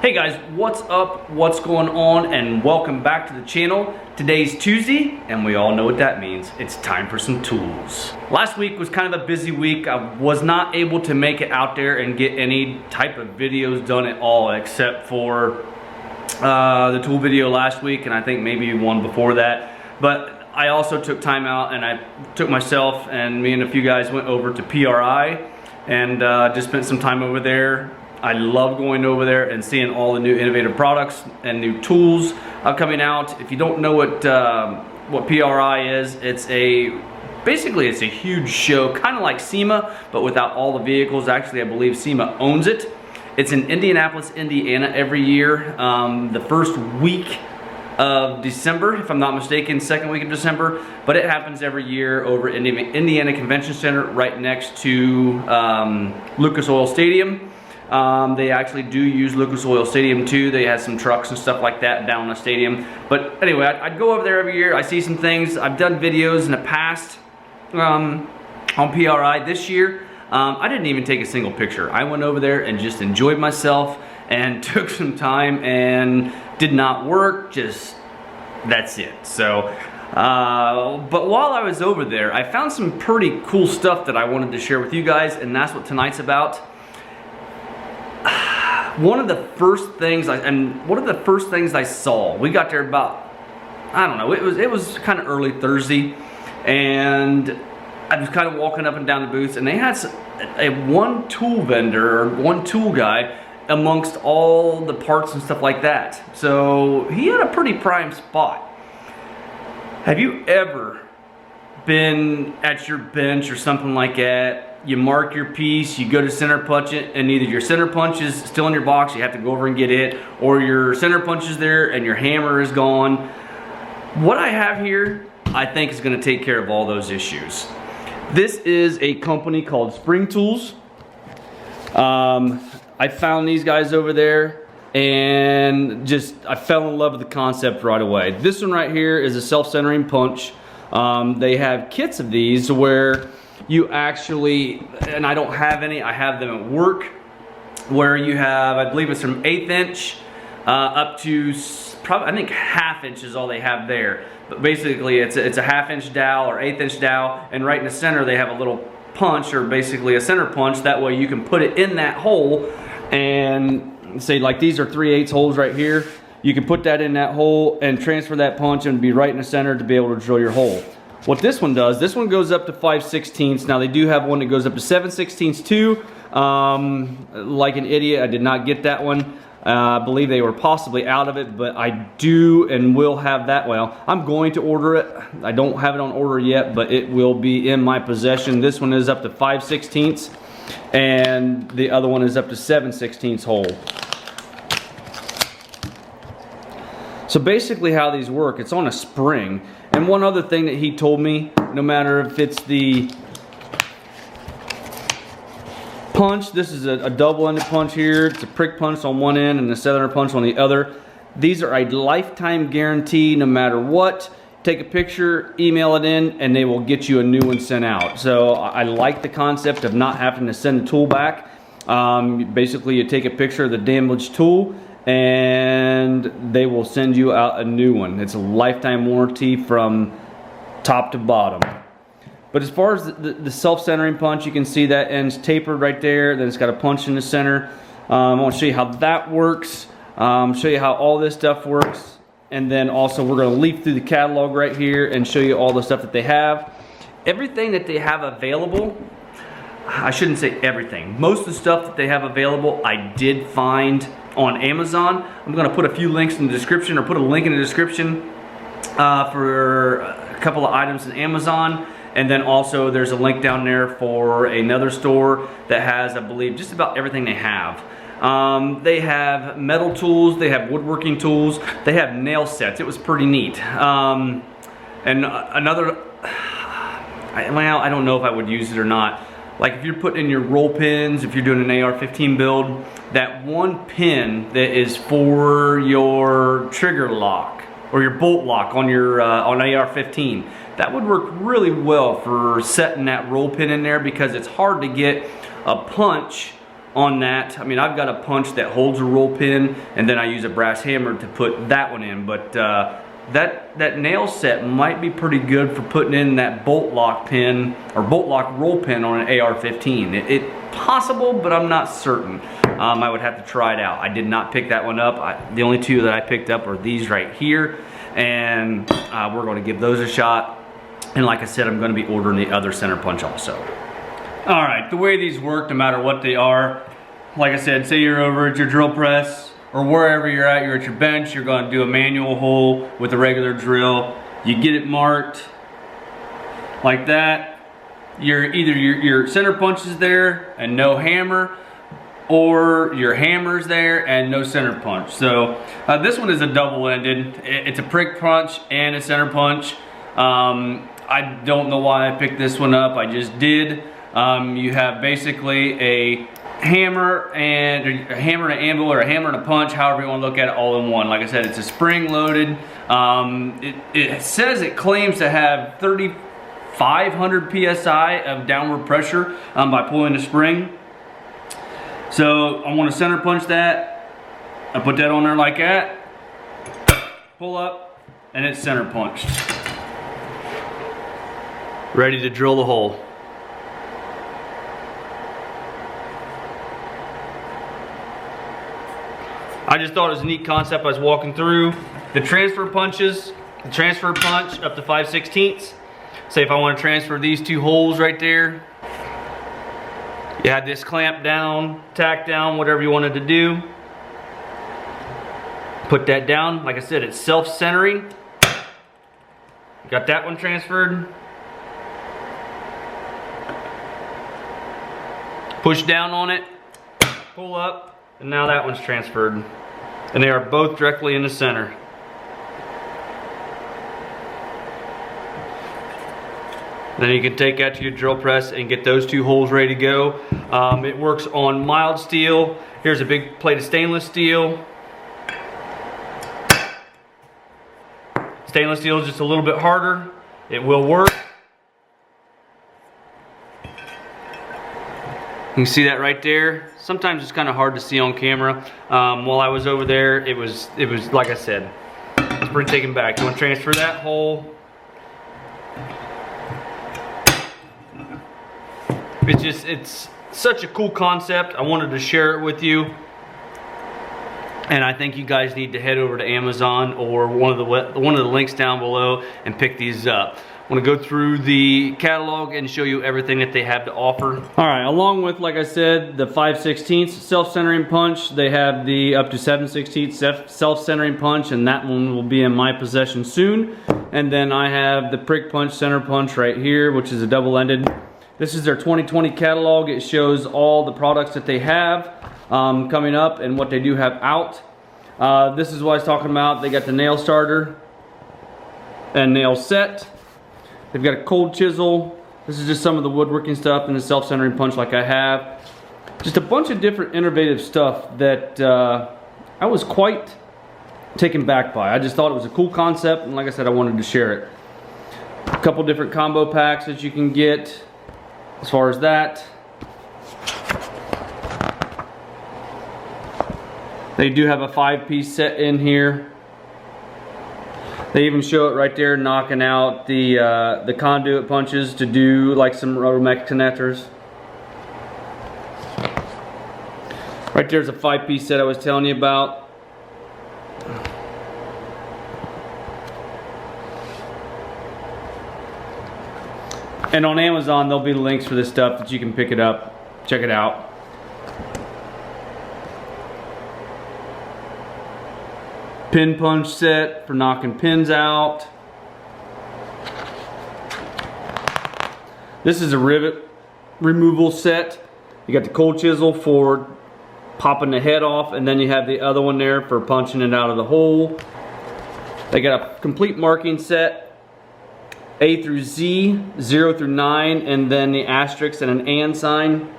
Hey guys, what's up? What's going on? And welcome back to the channel. Today's Tuesday, and we all know what that means. It's time for some tools. Last week was kind of a busy week. I was not able to make it out there and get any type of videos done at all, except for the tool video last week, and I think maybe one before that. But I also took time out, and I took myself and me and a few guys went over to PRI and just spent some time over there. I love going over there and seeing all the new innovative products and new tools coming out. If you don't know what PRI is, basically it's a huge show, kind of like SEMA, but without all the vehicles. Actually, I believe SEMA owns it. It's in Indianapolis, Indiana every year. The first week of December, if I'm not mistaken, second week of December, but it happens every year over at Indiana Convention Center right next to Lucas Oil Stadium. They actually do use Lucas Oil Stadium too. They have some trucks and stuff like that down in the stadium. But anyway, I'd go over there every year. I see some things. I've done videos in the past on PRI. This year, I didn't even take a single picture. I went over there and just enjoyed myself and took some time and did not work. Just, that's it. So, but while I was over there, I found some pretty cool stuff that I wanted to share with you guys, and that's what tonight's about. One of the first things I saw, we got there about, I don't know, it was kind of early Thursday, and I was kind of walking up and down the booths, and they had one tool vendor, or one tool guy, amongst all the parts and stuff like that. So he had a pretty prime spot. Have you ever been at your bench or something like that? You mark your piece, you go to center punch it, and either your center punch is still in your box, you have to go over and get it, or your center punch is there and your hammer is gone. What I have here, I think, is going to take care of all those issues. This is a company called Spring Tools. I found these guys over there and I fell in love with the concept right away. This one right here is a self-centering punch. They have kits of these where you actually, and I don't have any, I have them at work, where you have, I believe it's from 1/8 inch up to probably, I think 1/2 inch is all they have there. But basically it's a 1/2 inch dowel or 1/8 inch dowel, and right in the center they have a little punch, or basically a center punch. That way you can put it in that hole, and say like these are 3/8 holes right here. You can put that in that hole and transfer that punch and be right in the center to be able to drill your hole. What this one does, this one goes up to 5/16. Now they do have one that goes up to 7/16 too. Like an idiot, I did not get that one. I believe they were possibly out of it, but I do and will have that. Well, I'm going to order it. I don't have it on order yet, but it will be in my possession. This one is up to 5/16, and the other one is up to 7/16 hole. So basically how these work, it's on a spring. And one other thing that he told me, no matter if it's the punch, this is a double-ended punch here, it's a prick punch on one end and a center punch on the other. These are a lifetime guarantee no matter what. Take a picture, email it in, and they will get you a new one sent out. So I like the concept of not having to send the tool back. Basically you take a picture of the damaged tool, and they will send you out a new one. It's a lifetime warranty from top to bottom. But as far as the self-centering punch, you can see that end's tapered right there. Then it's got a punch in the center. I want to show you how that works. Show you how all this stuff works. And then also we're going to leaf through the catalog right here and show you all the stuff that they have. Everything that they have available, I shouldn't say everything. Most of the stuff that they have available I did find on Amazon. I'm going to put a few links in the description, or put a link in the description for a couple of items in Amazon. And then also there's a link down there for another store that has, I believe, just about everything they have. They have metal tools, they have woodworking tools, they have nail sets. It was pretty neat. And another, well, I don't know if I would use it or not. Like if you're putting in your roll pins, if you're doing an AR-15 build, that one pin that is for your trigger lock or your bolt lock on your on AR-15, that would work really well for setting that roll pin in there, because it's hard to get a punch on that. I mean, I've got a punch that holds a roll pin, and then I use a brass hammer to put that one in, but that nail set might be pretty good for putting in that bolt lock pin or bolt lock roll pin on an AR-15. It's possible, but I'm not certain. I would have to try it out. I did not pick that one up. The only two that I picked up are these right here, and we're going to give those a shot. And like I said, I'm going to be ordering the other center punch also. All right, the way these work, no matter what they are, like I said, say you're over at your drill press or wherever you're at your bench, you're going to do a manual hole with a regular drill. You get it marked like that. Either your center punch is there and no hammer, or your hammer's there and no center punch. So this one is a double-ended. It's a prick punch and a center punch. I don't know why I picked this one up. I just did. You have basically a hammer and an anvil, or a hammer and a punch, however you want to look at it, all in one. Like I said, it's a spring loaded. It says it claims to have 3,500 psi of downward pressure by pulling the spring. So I want to center punch that. I put that on there like that, pull up, and it's center punched. Ready to drill the hole. I just thought it was a neat concept. I was walking through the transfer punches, the transfer punch up to 5/16. Say if I want to transfer these two holes right there, you had this clamp down, tack down, whatever you wanted to do. Put that down. Like I said, it's self-centering. Got that one transferred. Push down on it, pull up, and now that one's transferred. And they are both directly in the center. Then you can take that to your drill press and get those two holes ready to go. It works on mild steel. Here's a big plate of stainless steel. Stainless steel is just a little bit harder. It will work. You can see that right there. Sometimes it's kind of hard to see on camera. While I was over there, it was like I said, it's pretty taken back. You want to transfer that hole. It's such a cool concept. I wanted to share it with you. And I think you guys need to head over to Amazon or one of the links down below and pick these up. I want to go through the catalog and show you everything that they have to offer. All right, along with, like I said, the 5/16 self-centering punch, they have the up to 7/16 self-centering punch, and that one will be in my possession soon. And then I have the prick punch center punch right here, which is a double-ended. This is their 2020 catalog. It shows all the products that they have coming up and what they do have out. This is what I was talking about. They got the nail starter and nail set. They've got a cold chisel. This is just some of the woodworking stuff, and the self-centering punch like I have. Just a bunch of different innovative stuff that I was quite taken back by. I just thought it was a cool concept, and like I said, I wanted to share it. A couple different combo packs that you can get as far as that. They do have a 5-piece set in here. They even show it right there, knocking out the conduit punches to do like some rubber mech connectors. Right there's a 5-piece set I was telling you about. And on Amazon there'll be links for this stuff that you can pick it up, check it out. Pin punch set for knocking pins out. This is a rivet removal set. You got the cold chisel for popping the head off, and then you have the other one there for punching it out of the hole. They got a complete marking set, A through Z, 0 through 9, and then the asterisk and an and sign.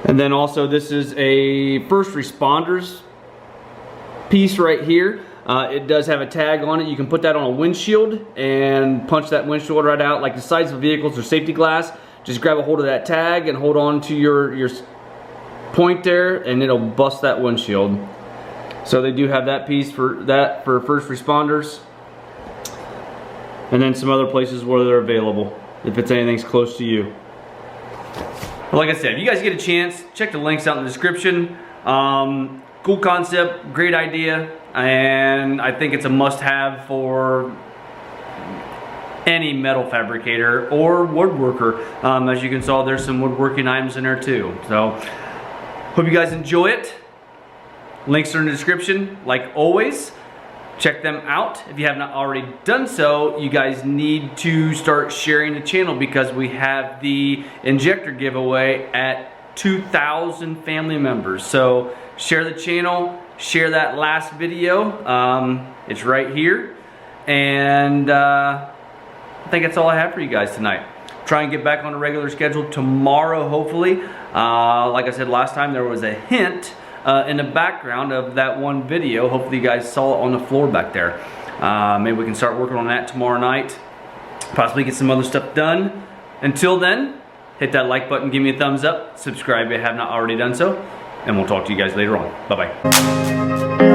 And then also this is a first responders piece right here. It does have a tag on it. You can put that on a windshield and punch that windshield right out, like the sides of vehicles or safety glass. Just grab a hold of that tag and hold on to your point there, and it'll bust that windshield. So they do have that piece for first responders, and then some other places where they're available if it's anything's close to you. But like I said, if you guys get a chance, check the links out in the description. Cool concept, great idea, and I think it's a must-have for any metal fabricator or woodworker. As you can see, there's some woodworking items in there too. So hope you guys enjoy it. Links are in the description, like always. Check them out. If you have not already done so, you guys need to start sharing the channel, because we have the injector giveaway at 2,000 family members. So share the channel, share that last video. It's right here. And I think that's all I have for you guys tonight. Try and get back on a regular schedule tomorrow, hopefully. Like I said last time, there was a hint in the background of that one video. Hopefully you guys saw it on the floor back there. Maybe we can start working on that tomorrow night. Possibly get some other stuff done. Until then, hit that like button, give me a thumbs up, subscribe if you have not already done so, and we'll talk to you guys later on. Bye-bye.